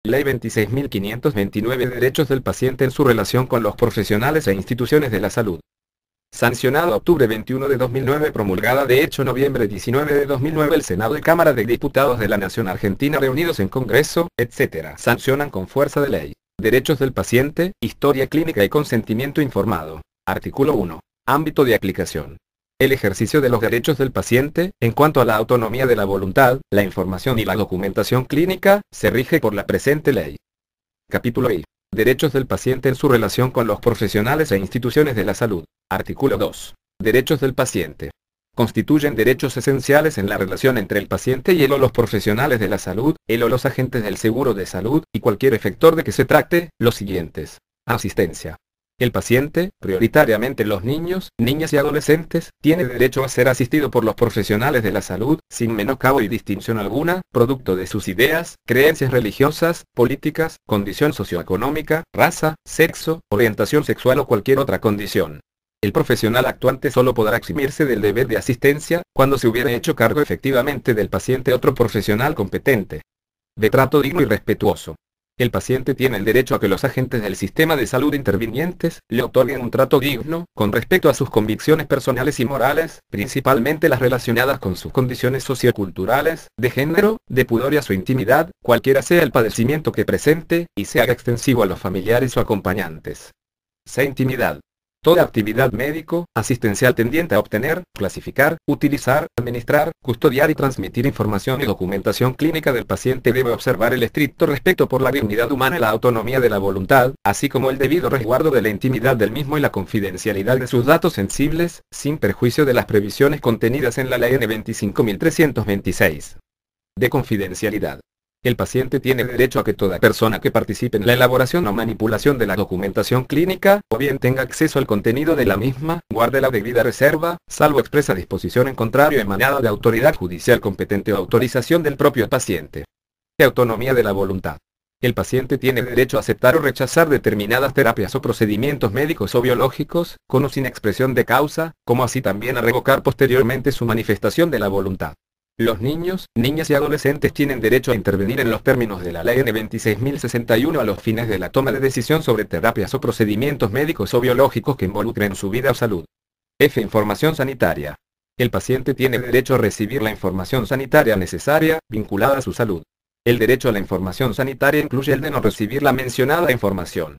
Ley 26.529 Derechos del paciente en su relación con los profesionales e instituciones de la salud. Sancionado octubre 21 de 2009, promulgada de hecho noviembre 19 de 2009, el Senado y Cámara de Diputados de la Nación Argentina reunidos en Congreso, etc. sancionan con fuerza de ley. Derechos del paciente, historia clínica y consentimiento informado. Artículo 1. Ámbito de aplicación. El ejercicio de los derechos del paciente, en cuanto a la autonomía de la voluntad, la información y la documentación clínica, se rige por la presente ley. Capítulo I. Derechos del paciente en su relación con los profesionales e instituciones de la salud. Artículo 2. Derechos del paciente. Constituyen derechos esenciales en la relación entre el paciente y él o los profesionales de la salud, él o los agentes del seguro de salud, y cualquier efector de que se trate, los siguientes. Asistencia. El paciente, prioritariamente los niños, niñas y adolescentes, tiene derecho a ser asistido por los profesionales de la salud, sin menoscabo y distinción alguna, producto de sus ideas, creencias religiosas, políticas, condición socioeconómica, raza, sexo, orientación sexual o cualquier otra condición. El profesional actuante solo podrá eximirse del deber de asistencia, cuando se hubiera hecho cargo efectivamente del paciente otro profesional competente. De trato digno y respetuoso. El paciente tiene el derecho a que los agentes del sistema de salud intervinientes le otorguen un trato digno, con respecto a sus convicciones personales y morales, principalmente las relacionadas con sus condiciones socioculturales, de género, de pudor y a su intimidad, cualquiera sea el padecimiento que presente, y se haga extensivo a los familiares o acompañantes. C. Intimidad. Toda actividad médico-asistencial tendiente a obtener, clasificar, utilizar, administrar, custodiar y transmitir información y documentación clínica del paciente debe observar el estricto respeto por la dignidad humana y la autonomía de la voluntad, así como el debido resguardo de la intimidad del mismo y la confidencialidad de sus datos sensibles, sin perjuicio de las previsiones contenidas en la Ley N. 25.326. De confidencialidad. El paciente tiene derecho a que toda persona que participe en la elaboración o manipulación de la documentación clínica, o bien tenga acceso al contenido de la misma, guarde la debida reserva, salvo expresa disposición en contrario emanada de autoridad judicial competente o autorización del propio paciente. Autonomía de la voluntad. El paciente tiene derecho a aceptar o rechazar determinadas terapias o procedimientos médicos o biológicos, con o sin expresión de causa, como así también a revocar posteriormente su manifestación de la voluntad. Los niños, niñas y adolescentes tienen derecho a intervenir en los términos de la Ley N. 26.061 a los fines de la toma de decisión sobre terapias o procedimientos médicos o biológicos que involucren su vida o salud. F. Información sanitaria. El paciente tiene derecho a recibir la información sanitaria necesaria, vinculada a su salud. El derecho a la información sanitaria incluye el de no recibir la mencionada información.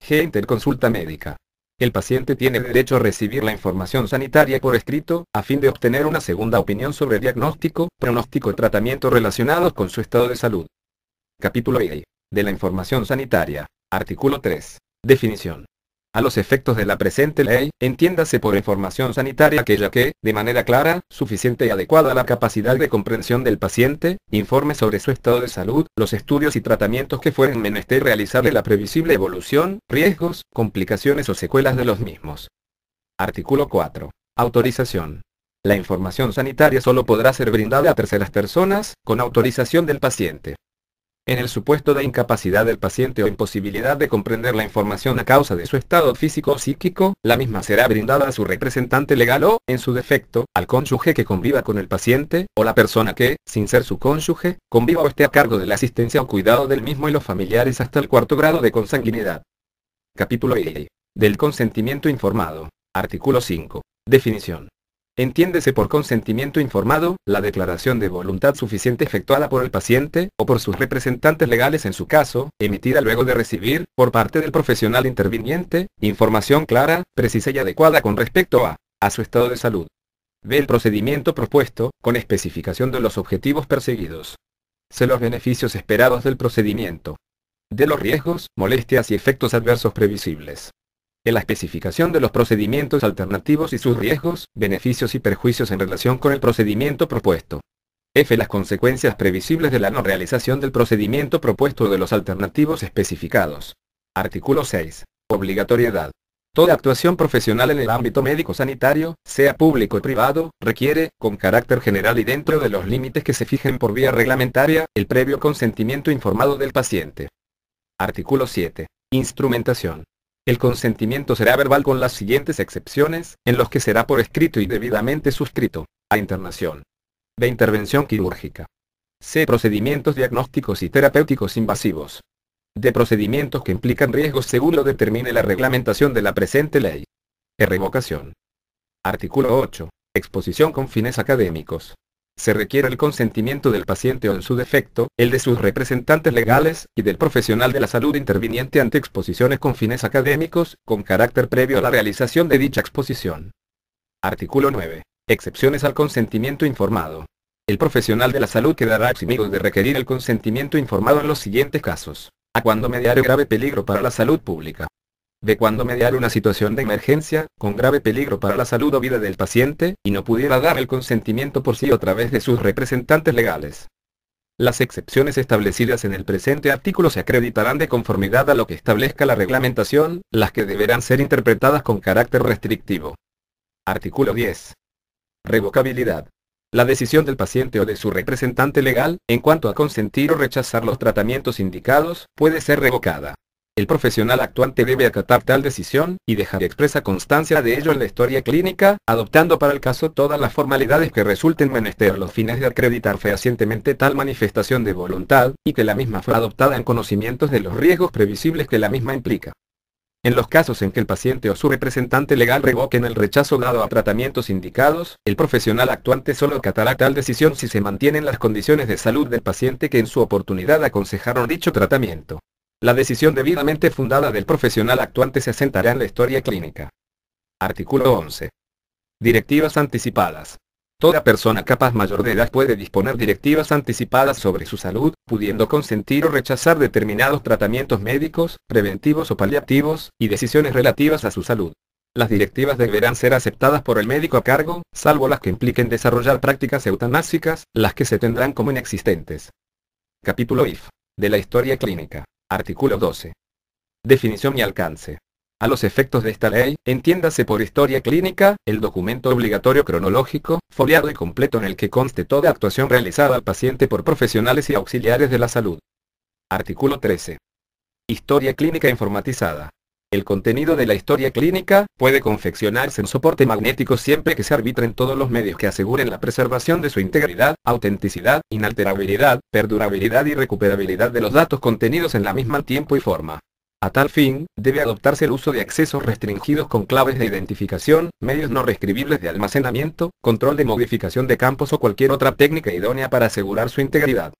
G. Interconsulta médica. El paciente tiene derecho a recibir la información sanitaria por escrito, a fin de obtener una segunda opinión sobre diagnóstico, pronóstico y tratamiento relacionados con su estado de salud. Capítulo I. De la información sanitaria. Artículo 3. Definición. A los efectos de la presente ley, entiéndase por información sanitaria aquella que, de manera clara, suficiente y adecuada a la capacidad de comprensión del paciente, informe sobre su estado de salud, los estudios y tratamientos que fueren menester realizarle la previsible evolución, riesgos, complicaciones o secuelas de los mismos. Artículo 4. Autorización. La información sanitaria solo podrá ser brindada a terceras personas, con autorización del paciente. En el supuesto de incapacidad del paciente o imposibilidad de comprender la información a causa de su estado físico o psíquico, la misma será brindada a su representante legal o, en su defecto, al cónyuge que conviva con el paciente, o la persona que, sin ser su cónyuge, conviva o esté a cargo de la asistencia o cuidado del mismo y los familiares hasta el cuarto grado de consanguinidad. Capítulo I. Del consentimiento informado. Artículo 5. Definición. Entiéndese por consentimiento informado, la declaración de voluntad suficiente efectuada por el paciente, o por sus representantes legales en su caso, emitida luego de recibir, por parte del profesional interviniente, información clara, precisa y adecuada con respecto a su estado de salud. B. El procedimiento propuesto, con especificación de los objetivos perseguidos. C. Los beneficios esperados del procedimiento. D. Los riesgos, molestias y efectos adversos previsibles. En la especificación de los procedimientos alternativos y sus riesgos, beneficios y perjuicios en relación con el procedimiento propuesto. F. Las consecuencias previsibles de la no realización del procedimiento propuesto o de los alternativos especificados. Artículo 6. Obligatoriedad. Toda actuación profesional en el ámbito médico-sanitario, sea público o privado, requiere, con carácter general y dentro de los límites que se fijen por vía reglamentaria, el previo consentimiento informado del paciente. Artículo 7. Instrumentación. El consentimiento será verbal con las siguientes excepciones, en los que será por escrito y debidamente suscrito. A. Internación. B. Intervención quirúrgica. C. Procedimientos diagnósticos y terapéuticos invasivos. D. Procedimientos que implican riesgos según lo determine la reglamentación de la presente ley. E. Revocación. Artículo 8. Exposición con fines académicos. Se requiere el consentimiento del paciente o en su defecto, el de sus representantes legales, y del profesional de la salud interviniente ante exposiciones con fines académicos, con carácter previo a la realización de dicha exposición. Artículo 9. Excepciones al consentimiento informado. El profesional de la salud quedará eximido de requerir el consentimiento informado en los siguientes casos. A. Cuando mediare grave peligro para la salud pública. B. Cuando mediare una situación de emergencia, con grave peligro para la salud o vida del paciente, y no pudiera dar el consentimiento por sí o a través de sus representantes legales. Las excepciones establecidas en el presente artículo se acreditarán de conformidad a lo que establezca la reglamentación, las que deberán ser interpretadas con carácter restrictivo. Artículo 10. Revocabilidad. La decisión del paciente o de su representante legal, en cuanto a consentir o rechazar los tratamientos indicados, puede ser revocada. El profesional actuante debe acatar tal decisión, y dejar expresa constancia de ello en la historia clínica, adoptando para el caso todas las formalidades que resulten menester a los fines de acreditar fehacientemente tal manifestación de voluntad, y que la misma fue adoptada en conocimientos de los riesgos previsibles que la misma implica. En los casos en que el paciente o su representante legal revoquen el rechazo dado a tratamientos indicados, el profesional actuante solo acatará tal decisión si se mantienen las condiciones de salud del paciente que en su oportunidad aconsejaron dicho tratamiento. La decisión debidamente fundada del profesional actuante se asentará en la historia clínica. Artículo 11. Directivas anticipadas. Toda persona capaz mayor de edad puede disponer directivas anticipadas sobre su salud, pudiendo consentir o rechazar determinados tratamientos médicos, preventivos o paliativos, y decisiones relativas a su salud. Las directivas deberán ser aceptadas por el médico a cargo, salvo las que impliquen desarrollar prácticas eutanásicas, las que se tendrán como inexistentes. Capítulo IF. De la historia clínica. Artículo 12. Definición y alcance. A los efectos de esta ley, entiéndase por historia clínica, el documento obligatorio cronológico, foliado y completo en el que conste toda actuación realizada al paciente por profesionales y auxiliares de la salud. Artículo 13. Historia clínica informatizada. El contenido de la historia clínica puede confeccionarse en soporte magnético siempre que se arbitren todos los medios que aseguren la preservación de su integridad, autenticidad, inalterabilidad, perdurabilidad y recuperabilidad de los datos contenidos en la misma en tiempo y forma. A tal fin, debe adoptarse el uso de accesos restringidos con claves de identificación, medios no reescribibles de almacenamiento, control de modificación de campos o cualquier otra técnica idónea para asegurar su integridad.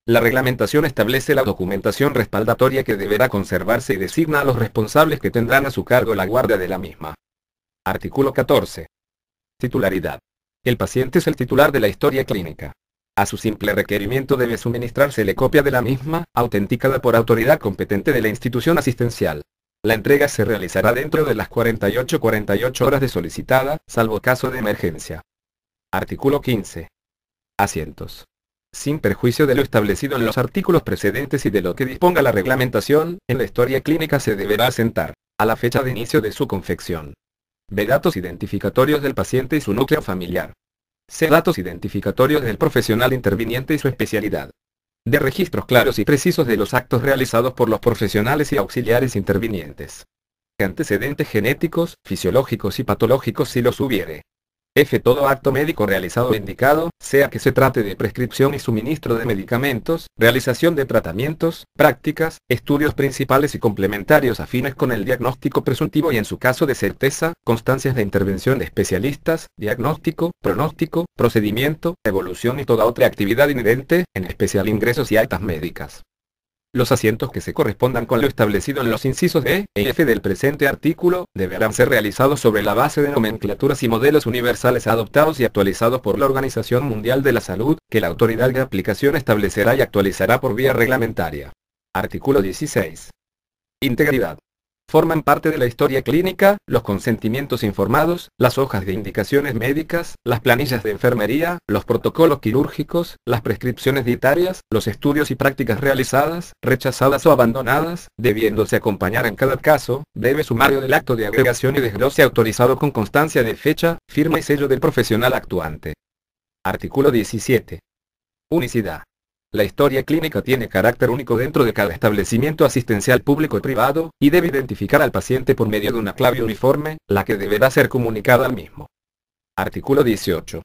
La reglamentación establece la documentación respaldatoria que deberá conservarse y designa a los responsables que tendrán a su cargo la guardia de la misma. Artículo 14. Titularidad. El paciente es el titular de la historia clínica. A su simple requerimiento debe suministrársele copia de la misma, autenticada por autoridad competente de la institución asistencial. La entrega se realizará dentro de las 48 horas de solicitada, salvo caso de emergencia. Artículo 15. Asientos. Sin perjuicio de lo establecido en los artículos precedentes y de lo que disponga la reglamentación, en la historia clínica se deberá asentar, a la fecha de inicio de su confección. B. Datos identificatorios del paciente y su núcleo familiar. C. Datos identificatorios del profesional interviniente y su especialidad. D. Registros claros y precisos de los actos realizados por los profesionales y auxiliares intervinientes. Antecedentes genéticos, fisiológicos y patológicos si los hubiere. F. Todo acto médico realizado o indicado, sea que se trate de prescripción y suministro de medicamentos, realización de tratamientos, prácticas, estudios principales y complementarios afines con el diagnóstico presuntivo y en su caso de certeza, constancias de intervención de especialistas, diagnóstico, pronóstico, procedimiento, evolución y toda otra actividad inherente, en especial ingresos y altas médicas. Los asientos que se correspondan con lo establecido en los incisos E e F del presente artículo, deberán ser realizados sobre la base de nomenclaturas y modelos universales adoptados y actualizados por la Organización Mundial de la Salud, que la autoridad de aplicación establecerá y actualizará por vía reglamentaria. Artículo 16. Integridad. Forman parte de la historia clínica, los consentimientos informados, las hojas de indicaciones médicas, las planillas de enfermería, los protocolos quirúrgicos, las prescripciones dietarias, los estudios y prácticas realizadas, rechazadas o abandonadas, debiéndose acompañar en cada caso, breve sumario del acto de agregación y desglose autorizado con constancia de fecha, firma y sello del profesional actuante. Artículo 17. Unicidad. La historia clínica tiene carácter único dentro de cada establecimiento asistencial público y privado, y debe identificar al paciente por medio de una clave uniforme, la que deberá ser comunicada al mismo. Artículo 18.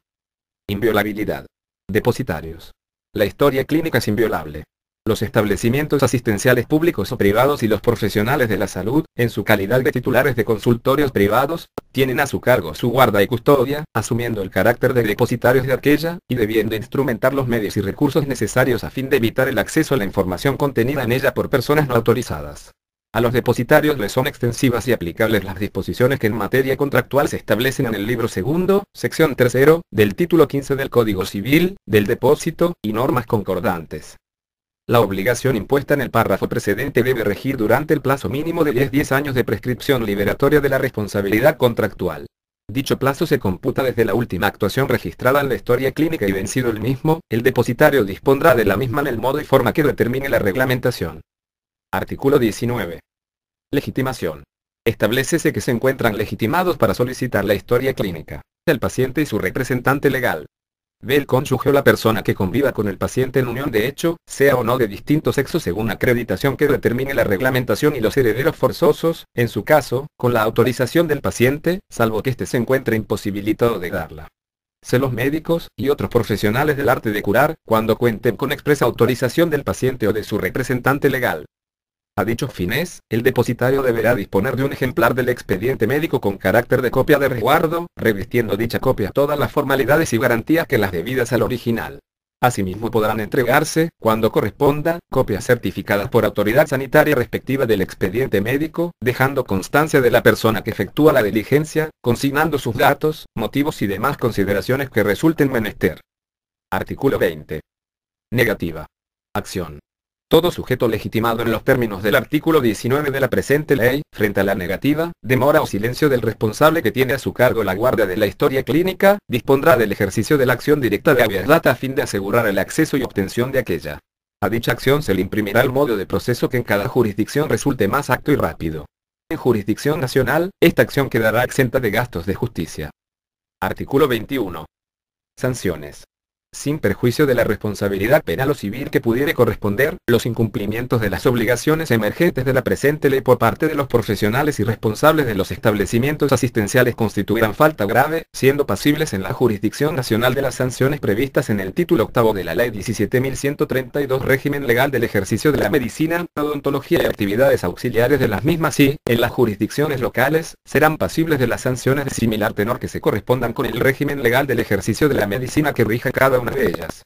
Inviolabilidad. Depositarios. La historia clínica es inviolable. Los establecimientos asistenciales públicos o privados y los profesionales de la salud, en su calidad de titulares de consultorios privados, tienen a su cargo su guarda y custodia, asumiendo el carácter de depositarios de aquella, y debiendo instrumentar los medios y recursos necesarios a fin de evitar el acceso a la información contenida en ella por personas no autorizadas. A los depositarios les son extensivas y aplicables las disposiciones que en materia contractual se establecen en el libro segundo, sección 3, del título 15 del Código Civil, del depósito, y normas concordantes. La obligación impuesta en el párrafo precedente debe regir durante el plazo mínimo de 10 años de prescripción liberatoria de la responsabilidad contractual. Dicho plazo se computa desde la última actuación registrada en la historia clínica y vencido el mismo, el depositario dispondrá de la misma en el modo y forma que determine la reglamentación. Artículo 19. Legitimación. Establécese que se encuentran legitimados para solicitar la historia clínica el paciente y su representante legal. B. El cónyuge o la persona que conviva con el paciente en unión de hecho, sea o no de distinto sexo según acreditación que determine la reglamentación y los herederos forzosos, en su caso, con la autorización del paciente, salvo que éste se encuentre imposibilitado de darla. C. Los médicos, y otros profesionales del arte de curar, cuando cuenten con expresa autorización del paciente o de su representante legal. A dichos fines, el depositario deberá disponer de un ejemplar del expediente médico con carácter de copia de resguardo, revistiendo dicha copia todas las formalidades y garantías que las debidas al original. Asimismo podrán entregarse, cuando corresponda, copias certificadas por autoridad sanitaria respectiva del expediente médico, dejando constancia de la persona que efectúa la diligencia, consignando sus datos, motivos y demás consideraciones que resulten menester. Artículo 20. Negativa. Acción. Todo sujeto legitimado en los términos del artículo 19 de la presente ley, frente a la negativa, demora o silencio del responsable que tiene a su cargo la guardia de la historia clínica, dispondrá del ejercicio de la acción directa de habeas data a fin de asegurar el acceso y obtención de aquella. A dicha acción se le imprimirá el modo de proceso que en cada jurisdicción resulte más apto y rápido. En jurisdicción nacional, esta acción quedará exenta de gastos de justicia. Artículo 21. Sanciones. Sin perjuicio de la responsabilidad penal o civil que pudiere corresponder, los incumplimientos de las obligaciones emergentes de la presente ley por parte de los profesionales y responsables de los establecimientos asistenciales constituirán falta grave, siendo pasibles en la jurisdicción nacional de las sanciones previstas en el título octavo de la Ley 17.132 régimen legal del ejercicio de la medicina, odontología y actividades auxiliares de las mismas y, en las jurisdicciones locales, serán pasibles de las sanciones de similar tenor que se correspondan con el régimen legal del ejercicio de la medicina que rija cada una de ellas.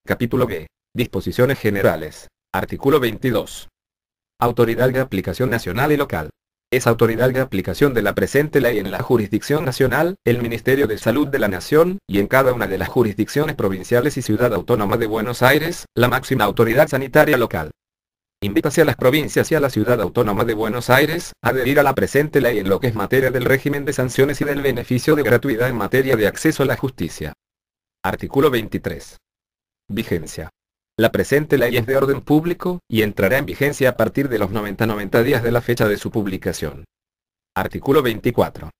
Capítulo B. Disposiciones generales. Artículo 22. Autoridad de aplicación nacional y local. Es autoridad de aplicación de la presente ley en la jurisdicción nacional, el Ministerio de Salud de la Nación, y en cada una de las jurisdicciones provinciales y Ciudad Autónoma de Buenos Aires, la máxima autoridad sanitaria local. Invítase a las provincias y a la Ciudad Autónoma de Buenos Aires a adherir a la presente ley en lo que es materia del régimen de sanciones y del beneficio de gratuidad en materia de acceso a la justicia. Artículo 23. Vigencia. La presente ley es de orden público, y entrará en vigencia a partir de los 90 días de la fecha de su publicación. Artículo 24.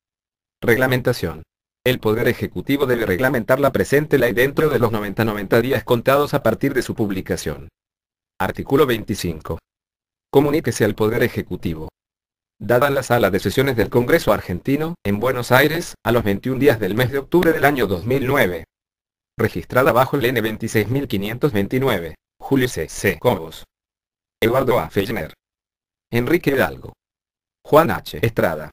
Reglamentación. El Poder Ejecutivo debe reglamentar la presente ley dentro de los 90 días contados a partir de su publicación. Artículo 25. Comuníquese al Poder Ejecutivo. Dada la sala de sesiones del Congreso Argentino, en Buenos Aires, a los 21 días del mes de octubre del año 2009. Registrada bajo el N 26529, Julio C. Cobos, Eduardo A. Fellner, Enrique Hidalgo, Juan H. Estrada.